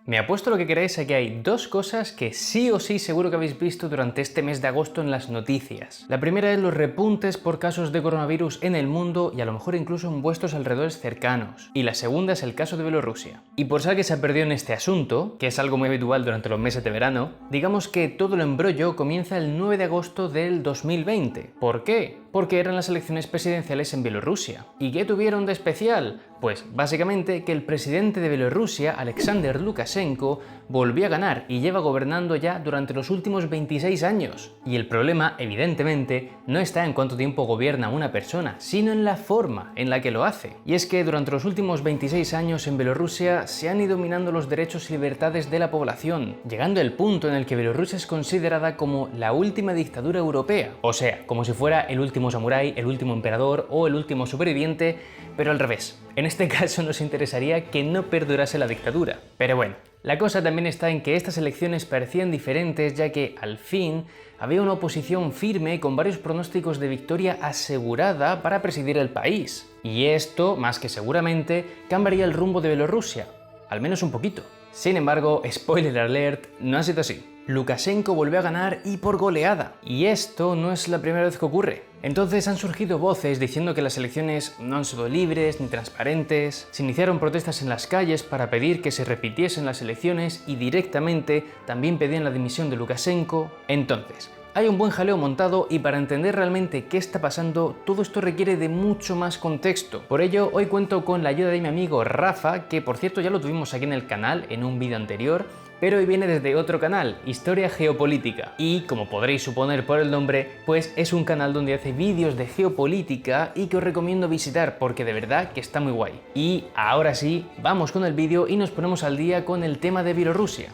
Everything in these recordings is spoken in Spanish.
Me apuesto lo que queráis a que hay dos cosas que sí o sí seguro que habéis visto durante este mes de agosto en las noticias. La primera es los repuntes por casos de coronavirus en el mundo y a lo mejor incluso en vuestros alrededores cercanos. Y la segunda es el caso de Bielorrusia. Y por si alguien se ha perdido en este asunto, que es algo muy habitual durante los meses de verano, digamos que todo el embrollo comienza el 9 de agosto del 2020. ¿Por qué? Porque eran las elecciones presidenciales en Bielorrusia. ¿Y qué tuvieron de especial? Pues básicamente que el presidente de Bielorrusia, Alexander Lukashenko, volvió a ganar y lleva gobernando ya durante los últimos 26 años. Y el problema, evidentemente, no está en cuánto tiempo gobierna una persona, sino en la forma en la que lo hace. Y es que durante los últimos 26 años en Bielorrusia se han ido minando los derechos y libertades de la población, llegando al punto en el que Bielorrusia es considerada como la última dictadura europea. O sea, como si fuera el último samurái, el último emperador o el último superviviente, pero al revés. En este caso nos interesaría que no perdurase la dictadura. Pero bueno, la cosa también está en que estas elecciones parecían diferentes, ya que al fin había una oposición firme con varios pronósticos de victoria asegurada para presidir el país. Y esto, más que seguramente, cambiaría el rumbo de Bielorrusia, al menos un poquito. Sin embargo, spoiler alert, no ha sido así. Lukashenko volvió a ganar y por goleada. Y esto no es la primera vez que ocurre. Entonces han surgido voces diciendo que las elecciones no han sido libres ni transparentes, se iniciaron protestas en las calles para pedir que se repitiesen las elecciones y directamente también pedían la dimisión de Lukashenko. Entonces, hay un buen jaleo montado y para entender realmente qué está pasando, todo esto requiere de mucho más contexto. Por ello, hoy cuento con la ayuda de mi amigo Rafa, que por cierto ya lo tuvimos aquí en el canal en un vídeo anterior, pero hoy viene desde otro canal, Historia Geopolítica. Y como podréis suponer por el nombre, pues es un canal donde hace vídeos de geopolítica y que os recomiendo visitar porque de verdad que está muy guay. Y ahora sí, vamos con el vídeo y nos ponemos al día con el tema de Bielorrusia.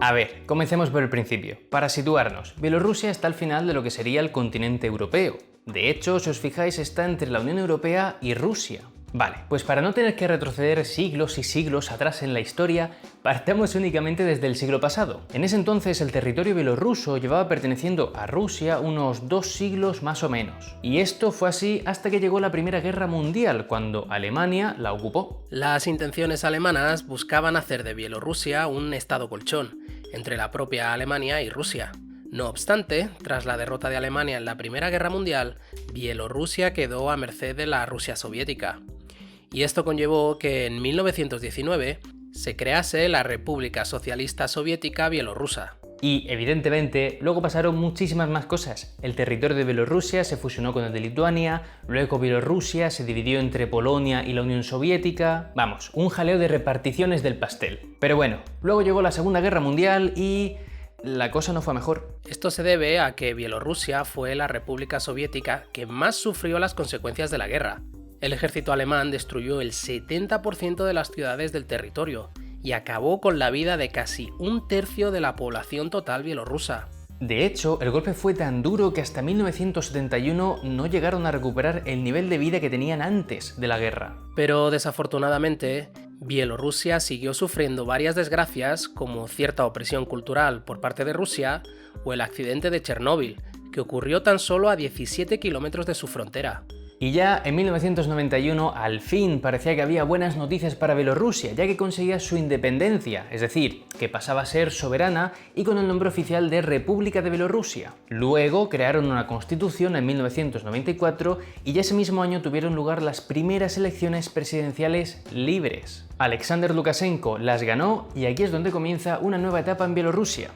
A ver, comencemos por el principio. Para situarnos, Bielorrusia está al final de lo que sería el continente europeo. De hecho, si os fijáis, está entre la Unión Europea y Rusia. Vale, pues para no tener que retroceder siglos y siglos atrás en la historia, partamos únicamente desde el siglo pasado. En ese entonces el territorio bielorruso llevaba perteneciendo a Rusia unos 2 siglos más o menos. Y esto fue así hasta que llegó la Primera Guerra Mundial, cuando Alemania la ocupó. Las intenciones alemanas buscaban hacer de Bielorrusia un estado colchón entre la propia Alemania y Rusia. No obstante, tras la derrota de Alemania en la Primera Guerra Mundial, Bielorrusia quedó a merced de la Rusia soviética. Y esto conllevó que en 1919 se crease la República Socialista Soviética Bielorrusa. Y evidentemente luego pasaron muchísimas más cosas. El territorio de Bielorrusia se fusionó con el de Lituania, luego Bielorrusia se dividió entre Polonia y la Unión Soviética. Vamos, un jaleo de reparticiones del pastel. Pero bueno, luego llegó la Segunda Guerra Mundial y la cosa no fue mejor. Esto se debe a que Bielorrusia fue la república soviética que más sufrió las consecuencias de la guerra. El ejército alemán destruyó el 70% de las ciudades del territorio y acabó con la vida de casi 1/3 de la población total bielorrusa. De hecho, el golpe fue tan duro que hasta 1971 no llegaron a recuperar el nivel de vida que tenían antes de la guerra. Pero desafortunadamente, Bielorrusia siguió sufriendo varias desgracias como cierta opresión cultural por parte de Rusia o el accidente de Chernóbil, que ocurrió tan solo a 17 kilómetros de su frontera. Y ya en 1991 al fin parecía que había buenas noticias para Bielorrusia, ya que conseguía su independencia, es decir, que pasaba a ser soberana y con el nombre oficial de República de Bielorrusia. Luego crearon una constitución en 1994 y ya ese mismo año tuvieron lugar las primeras elecciones presidenciales libres. Alexander Lukashenko las ganó y aquí es donde comienza una nueva etapa en Bielorrusia.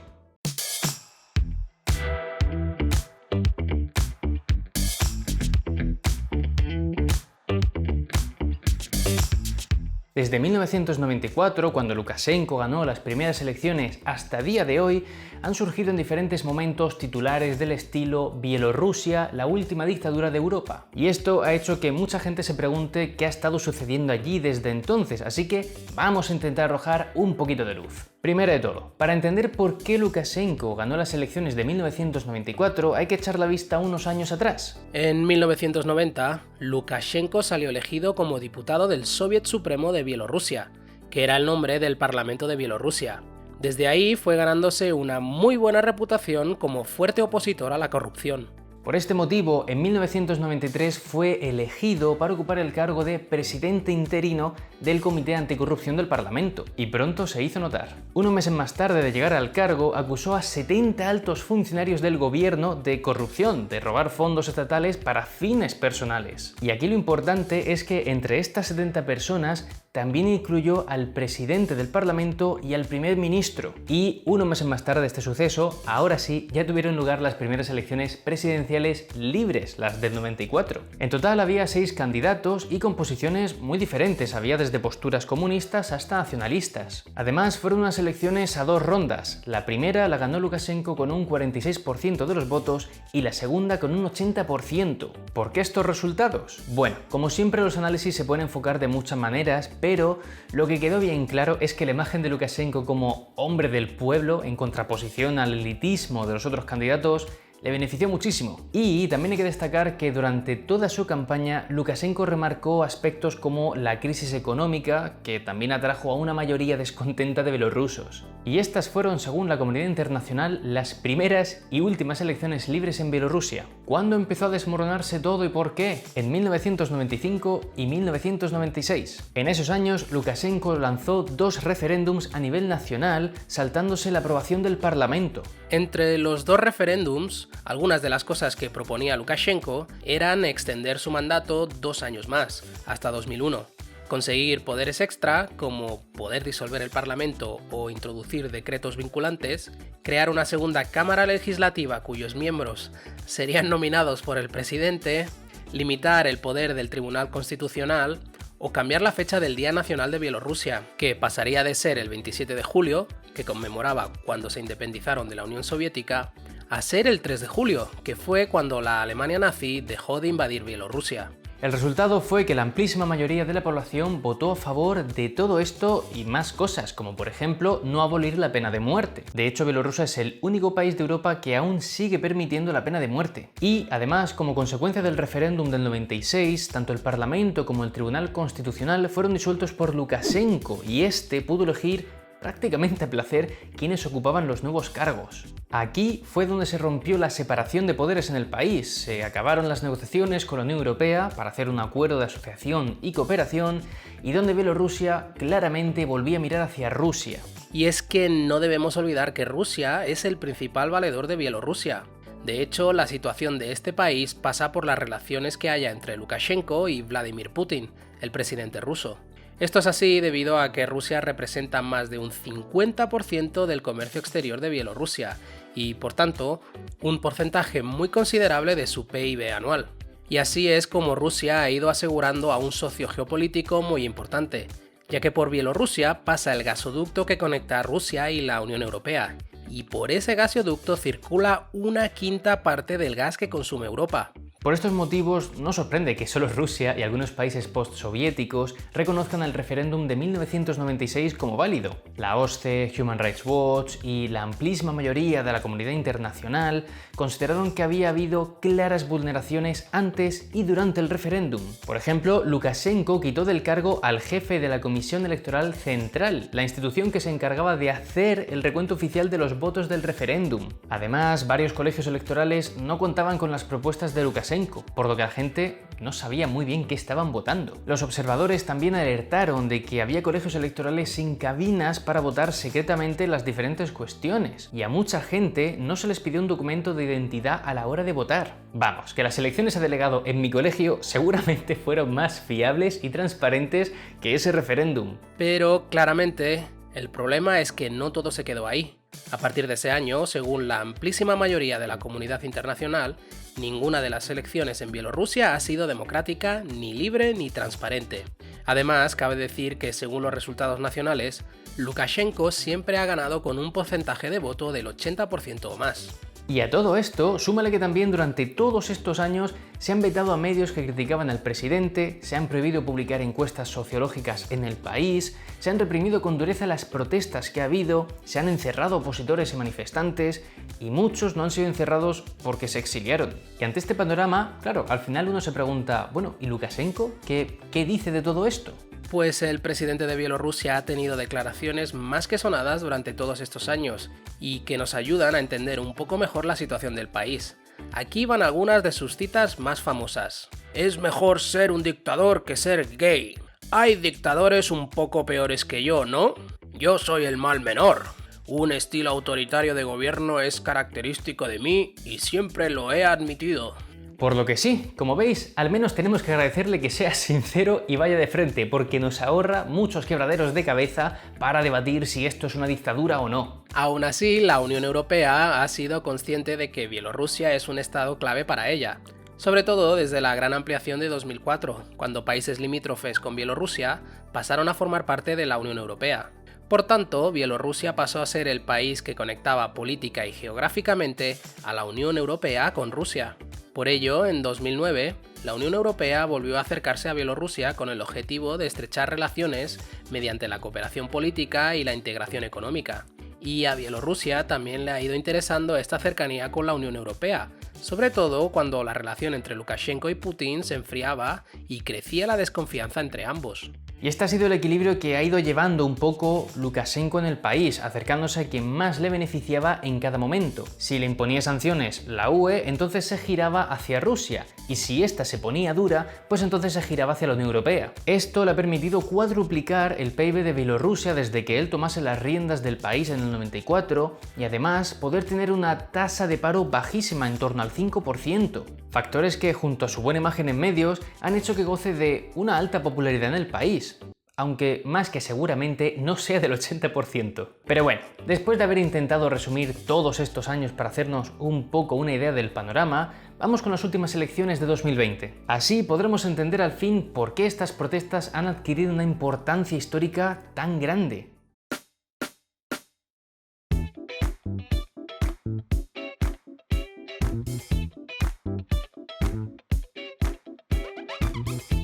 Desde 1994, cuando Lukashenko ganó las primeras elecciones, hasta día de hoy, han surgido en diferentes momentos titulares del estilo Bielorrusia, la última dictadura de Europa. Y esto ha hecho que mucha gente se pregunte qué ha estado sucediendo allí desde entonces, así que vamos a intentar arrojar un poquito de luz. Primero de todo, para entender por qué Lukashenko ganó las elecciones de 1994 hay que echar la vista unos años atrás. En 1990, Lukashenko salió elegido como diputado del Soviet Supremo de Bielorrusia, que era el nombre del Parlamento de Bielorrusia. Desde ahí fue ganándose una muy buena reputación como fuerte opositor a la corrupción. Por este motivo, en 1993 fue elegido para ocupar el cargo de presidente interino del Comité Anticorrupción del Parlamento, y pronto se hizo notar. Unos meses más tarde de llegar al cargo, acusó a 70 altos funcionarios del gobierno de corrupción, de robar fondos estatales para fines personales. Y aquí lo importante es que entre estas 70 personas también incluyó al presidente del Parlamento y al primer ministro. Y unos meses más tarde de este suceso, ahora sí, ya tuvieron lugar las primeras elecciones presidenciales libres, las del 94. En total había 6 candidatos y con posiciones muy diferentes, había desde posturas comunistas hasta nacionalistas. Además, fueron unas elecciones a 2 rondas. La primera la ganó Lukashenko con un 46% de los votos y la segunda con un 80%. ¿Por qué estos resultados? Bueno, como siempre los análisis se pueden enfocar de muchas maneras, pero lo que quedó bien claro es que la imagen de Lukashenko como hombre del pueblo, en contraposición al elitismo de los otros candidatos, le benefició muchísimo. Y también hay que destacar que durante toda su campaña Lukashenko remarcó aspectos como la crisis económica, que también atrajo a una mayoría descontenta de bielorrusos. Y estas fueron, según la comunidad internacional, las primeras y últimas elecciones libres en Bielorrusia. ¿Cuándo empezó a desmoronarse todo y por qué? En 1995 y 1996. En esos años, Lukashenko lanzó 2 referéndums a nivel nacional, saltándose la aprobación del Parlamento. Entre los 2 referéndums, algunas de las cosas que proponía Lukashenko eran extender su mandato 2 años más, hasta 2001, conseguir poderes extra como poder disolver el Parlamento o introducir decretos vinculantes, crear una segunda cámara legislativa cuyos miembros serían nominados por el presidente, limitar el poder del Tribunal Constitucional o cambiar la fecha del Día Nacional de Bielorrusia, que pasaría de ser el 27 de julio, que conmemoraba cuando se independizaron de la Unión Soviética, a ser el 3 de julio, que fue cuando la Alemania nazi dejó de invadir Bielorrusia. El resultado fue que la amplísima mayoría de la población votó a favor de todo esto y más cosas, como por ejemplo no abolir la pena de muerte. De hecho, Bielorrusia es el único país de Europa que aún sigue permitiendo la pena de muerte. Y además, como consecuencia del referéndum del 96, tanto el Parlamento como el Tribunal Constitucional fueron disueltos por Lukashenko y este pudo elegir prácticamente a placer quienes ocupaban los nuevos cargos. Aquí fue donde se rompió la separación de poderes en el país, se acabaron las negociaciones con la Unión Europea para hacer un acuerdo de asociación y cooperación y donde Bielorrusia claramente volvía a mirar hacia Rusia. Y es que no debemos olvidar que Rusia es el principal valedor de Bielorrusia. De hecho, la situación de este país pasa por las relaciones que haya entre Lukashenko y Vladimir Putin, el presidente ruso. Esto es así debido a que Rusia representa más de un 50% del comercio exterior de Bielorrusia y, por tanto, un porcentaje muy considerable de su PIB anual. Y así es como Rusia ha ido asegurando a un socio geopolítico muy importante, ya que por Bielorrusia pasa el gasoducto que conecta a Rusia y la Unión Europea, y por ese gasoducto circula una quinta parte del gas que consume Europa. Por estos motivos, no sorprende que solo Rusia y algunos países postsoviéticos reconozcan el referéndum de 1996 como válido. La OSCE, Human Rights Watch y la amplísima mayoría de la comunidad internacional consideraron que había habido claras vulneraciones antes y durante el referéndum. Por ejemplo, Lukashenko quitó del cargo al jefe de la Comisión Electoral Central, la institución que se encargaba de hacer el recuento oficial de los votos del referéndum. Además, varios colegios electorales no contaban con las propuestas de Lukashenko, por lo que la gente no sabía muy bien qué estaban votando. Los observadores también alertaron de que había colegios electorales sin cabinas para votar secretamente las diferentes cuestiones, y a mucha gente no se les pidió un documento de identidad a la hora de votar. Vamos, que las elecciones a delegado en mi colegio seguramente fueron más fiables y transparentes que ese referéndum. Pero claramente, el problema es que no todo se quedó ahí. A partir de ese año, según la amplísima mayoría de la comunidad internacional, ninguna de las elecciones en Bielorrusia ha sido democrática, ni libre, ni transparente. Además, cabe decir que según los resultados nacionales, Lukashenko siempre ha ganado con un porcentaje de voto del 80% o más. Y a todo esto, súmale que también durante todos estos años se han vetado a medios que criticaban al presidente, se han prohibido publicar encuestas sociológicas en el país, se han reprimido con dureza las protestas que ha habido, se han encerrado opositores y manifestantes, y muchos no han sido encerrados porque se exiliaron. Y ante este panorama, claro, al final uno se pregunta, bueno, ¿y Lukashenko? ¿Qué dice de todo esto? Pues el presidente de Bielorrusia ha tenido declaraciones más que sonadas durante todos estos años y que nos ayudan a entender un poco mejor la situación del país. Aquí van algunas de sus citas más famosas. Es mejor ser un dictador que ser gay. Hay dictadores un poco peores que yo, ¿no? Yo soy el mal menor. Un estilo autoritario de gobierno es característico de mí y siempre lo he admitido. Por lo que sí, como veis, al menos tenemos que agradecerle que sea sincero y vaya de frente, porque nos ahorra muchos quebraderos de cabeza para debatir si esto es una dictadura o no. Aún así, la Unión Europea ha sido consciente de que Bielorrusia es un estado clave para ella, sobre todo desde la gran ampliación de 2004, cuando países limítrofes con Bielorrusia pasaron a formar parte de la Unión Europea. Por tanto, Bielorrusia pasó a ser el país que conectaba política y geográficamente a la Unión Europea con Rusia. Por ello, en 2009, la Unión Europea volvió a acercarse a Bielorrusia con el objetivo de estrechar relaciones mediante la cooperación política y la integración económica. Y a Bielorrusia también le ha ido interesando esta cercanía con la Unión Europea, sobre todo cuando la relación entre Lukashenko y Putin se enfriaba y crecía la desconfianza entre ambos. Y este ha sido el equilibrio que ha ido llevando un poco Lukashenko en el país, acercándose a quien más le beneficiaba en cada momento. Si le imponía sanciones la UE, entonces se giraba hacia Rusia, y si ésta se ponía dura, pues entonces se giraba hacia la Unión Europea. Esto le ha permitido cuadruplicar el PIB de Bielorrusia desde que él tomase las riendas del país en el 94, y además poder tener una tasa de paro bajísima, en torno al 5%. Factores que, junto a su buena imagen en medios, han hecho que goce de una alta popularidad en el país, aunque más que seguramente no sea del 80%. Pero bueno, después de haber intentado resumir todos estos años para hacernos un poco una idea del panorama, vamos con las últimas elecciones de 2020. Así podremos entender al fin por qué estas protestas han adquirido una importancia histórica tan grande.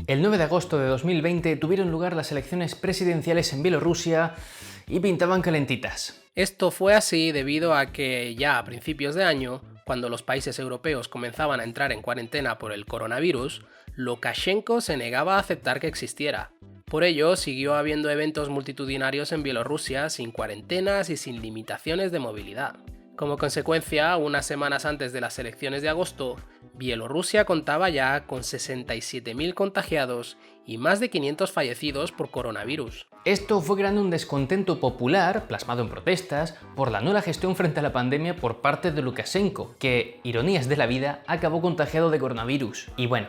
El 9 de agosto de 2020 tuvieron lugar las elecciones presidenciales en Bielorrusia y pintaban calentitas. Esto fue así debido a que ya a principios de año, cuando los países europeos comenzaban a entrar en cuarentena por el coronavirus, Lukashenko se negaba a aceptar que existiera. Por ello, siguió habiendo eventos multitudinarios en Bielorrusia sin cuarentenas y sin limitaciones de movilidad. Como consecuencia, unas semanas antes de las elecciones de agosto, Bielorrusia contaba ya con 67.000 contagiados y más de 500 fallecidos por coronavirus. Esto fue creando un descontento popular, plasmado en protestas, por la nula gestión frente a la pandemia por parte de Lukashenko, que, ironías de la vida, acabó contagiado de coronavirus. Y bueno,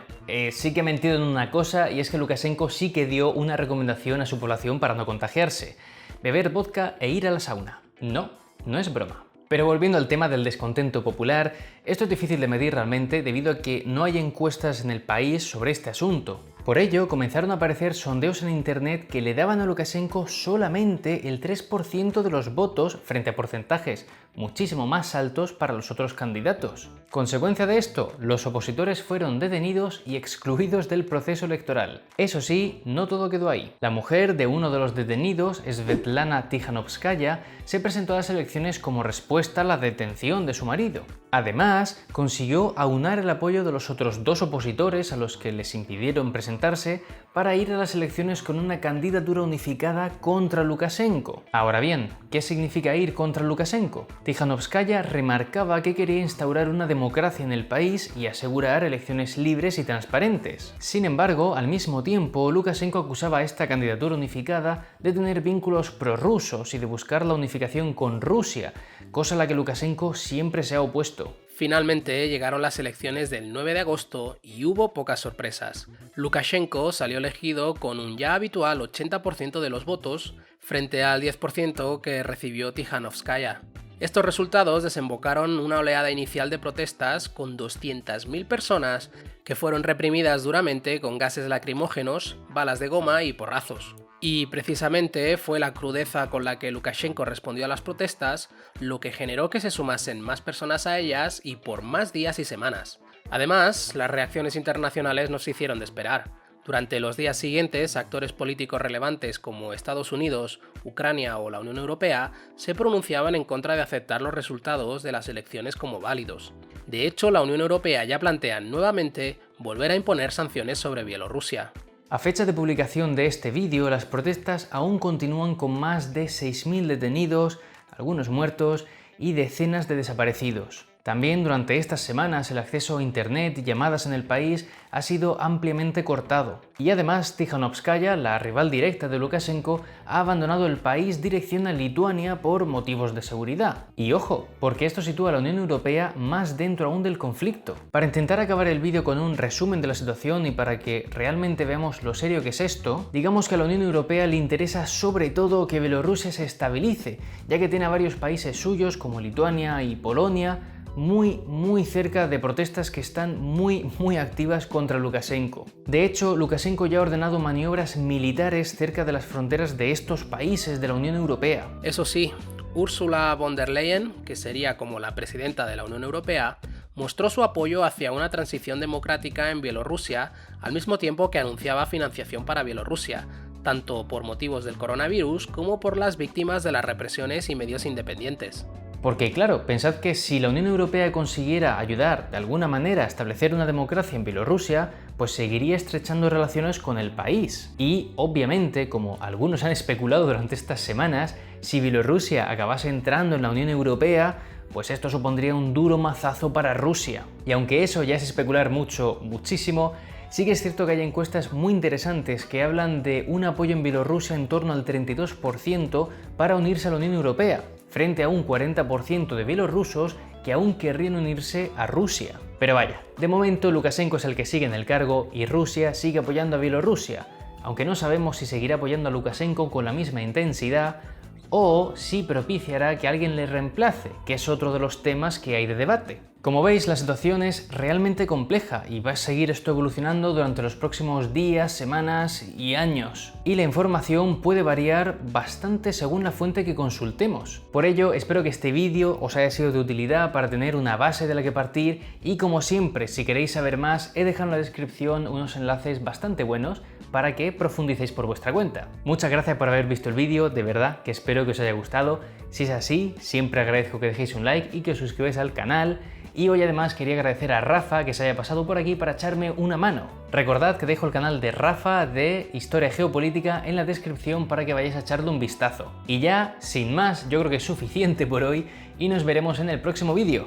sí que he mentido en una cosa, y es que Lukashenko sí que dio una recomendación a su población para no contagiarse: beber vodka e ir a la sauna. No, no es broma. Pero volviendo al tema del descontento popular, esto es difícil de medir realmente debido a que no hay encuestas en el país sobre este asunto. Por ello, comenzaron a aparecer sondeos en internet que le daban a Lukashenko solamente el 3% de los votos frente a porcentajes muchísimo más altos para los otros candidatos. Consecuencia de esto, los opositores fueron detenidos y excluidos del proceso electoral. Eso sí, no todo quedó ahí. La mujer de uno de los detenidos, Svetlana Tikhanovskaya, se presentó a las elecciones como respuesta a la detención de su marido. Además, consiguió aunar el apoyo de los otros dos opositores a los que les impidieron presentarse para ir a las elecciones con una candidatura unificada contra Lukashenko. Ahora bien, ¿qué significa ir contra Lukashenko? Tikhanovskaya remarcaba que quería instaurar una democracia en el país y asegurar elecciones libres y transparentes. Sin embargo, al mismo tiempo, Lukashenko acusaba a esta candidatura unificada de tener vínculos prorrusos y de buscar la unificación con Rusia, cosa a la que Lukashenko siempre se ha opuesto. Finalmente llegaron las elecciones del 9 de agosto y hubo pocas sorpresas. Lukashenko salió elegido con un ya habitual 80% de los votos frente al 10% que recibió Tikhanovskaya. Estos resultados desembocaron una oleada inicial de protestas con 200.000 personas que fueron reprimidas duramente con gases lacrimógenos, balas de goma y porrazos. Y precisamente fue la crudeza con la que Lukashenko respondió a las protestas lo que generó que se sumasen más personas a ellas y por más días y semanas. Además, las reacciones internacionales no se hicieron de esperar. Durante los días siguientes, actores políticos relevantes como Estados Unidos, Ucrania o la Unión Europea se pronunciaban en contra de aceptar los resultados de las elecciones como válidos. De hecho, la Unión Europea ya plantea nuevamente volver a imponer sanciones sobre Bielorrusia. A fecha de publicación de este vídeo, las protestas aún continúan con más de 6.000 detenidos, algunos muertos y decenas de desaparecidos. También durante estas semanas el acceso a internet y llamadas en el país ha sido ampliamente cortado. Y además Tikhanovskaya, la rival directa de Lukashenko, ha abandonado el país dirección a Lituania por motivos de seguridad. Y ojo, porque esto sitúa a la Unión Europea más dentro aún del conflicto. Para intentar acabar el vídeo con un resumen de la situación y para que realmente veamos lo serio que es esto, digamos que a la Unión Europea le interesa sobre todo que Bielorrusia se estabilice, ya que tiene a varios países suyos como Lituania y Polonia muy cerca de protestas que están muy activas contra Lukashenko. De hecho, Lukashenko ya ha ordenado maniobras militares cerca de las fronteras de estos países de la Unión Europea. Eso sí, Ursula von der Leyen, que sería como la presidenta de la Unión Europea, mostró su apoyo hacia una transición democrática en Bielorrusia al mismo tiempo que anunciaba financiación para Bielorrusia, tanto por motivos del coronavirus como por las víctimas de las represiones y medios independientes. Porque claro, pensad que si la Unión Europea consiguiera ayudar de alguna manera a establecer una democracia en Bielorrusia, pues seguiría estrechando relaciones con el país. Y obviamente, como algunos han especulado durante estas semanas, si Bielorrusia acabase entrando en la Unión Europea, pues esto supondría un duro mazazo para Rusia. Y aunque eso ya es especular muchísimo, sí que es cierto que hay encuestas muy interesantes que hablan de un apoyo en Bielorrusia en torno al 32% para unirse a la Unión Europea, frente a un 40% de bielorrusos que aún querrían unirse a Rusia. Pero vaya, de momento Lukashenko es el que sigue en el cargo y Rusia sigue apoyando a Bielorrusia, aunque no sabemos si seguirá apoyando a Lukashenko con la misma intensidad o si propiciará que alguien le reemplace, que es otro de los temas que hay de debate. Como veis, la situación es realmente compleja y va a seguir esto evolucionando durante los próximos días, semanas y años. Y la información puede variar bastante según la fuente que consultemos. Por ello, espero que este vídeo os haya sido de utilidad para tener una base de la que partir y como siempre, si queréis saber más, he dejado en la descripción unos enlaces bastante buenos para que profundicéis por vuestra cuenta. Muchas gracias por haber visto el vídeo, de verdad que espero que os haya gustado. Si es así, siempre agradezco que dejéis un like y que os suscribáis al canal. Y hoy además quería agradecer a Rafa que se haya pasado por aquí para echarme una mano. Recordad que dejo el canal de Rafa de Historia Geopolítica en la descripción para que vayáis a echarle un vistazo. Y ya, sin más, yo creo que es suficiente por hoy y nos veremos en el próximo vídeo.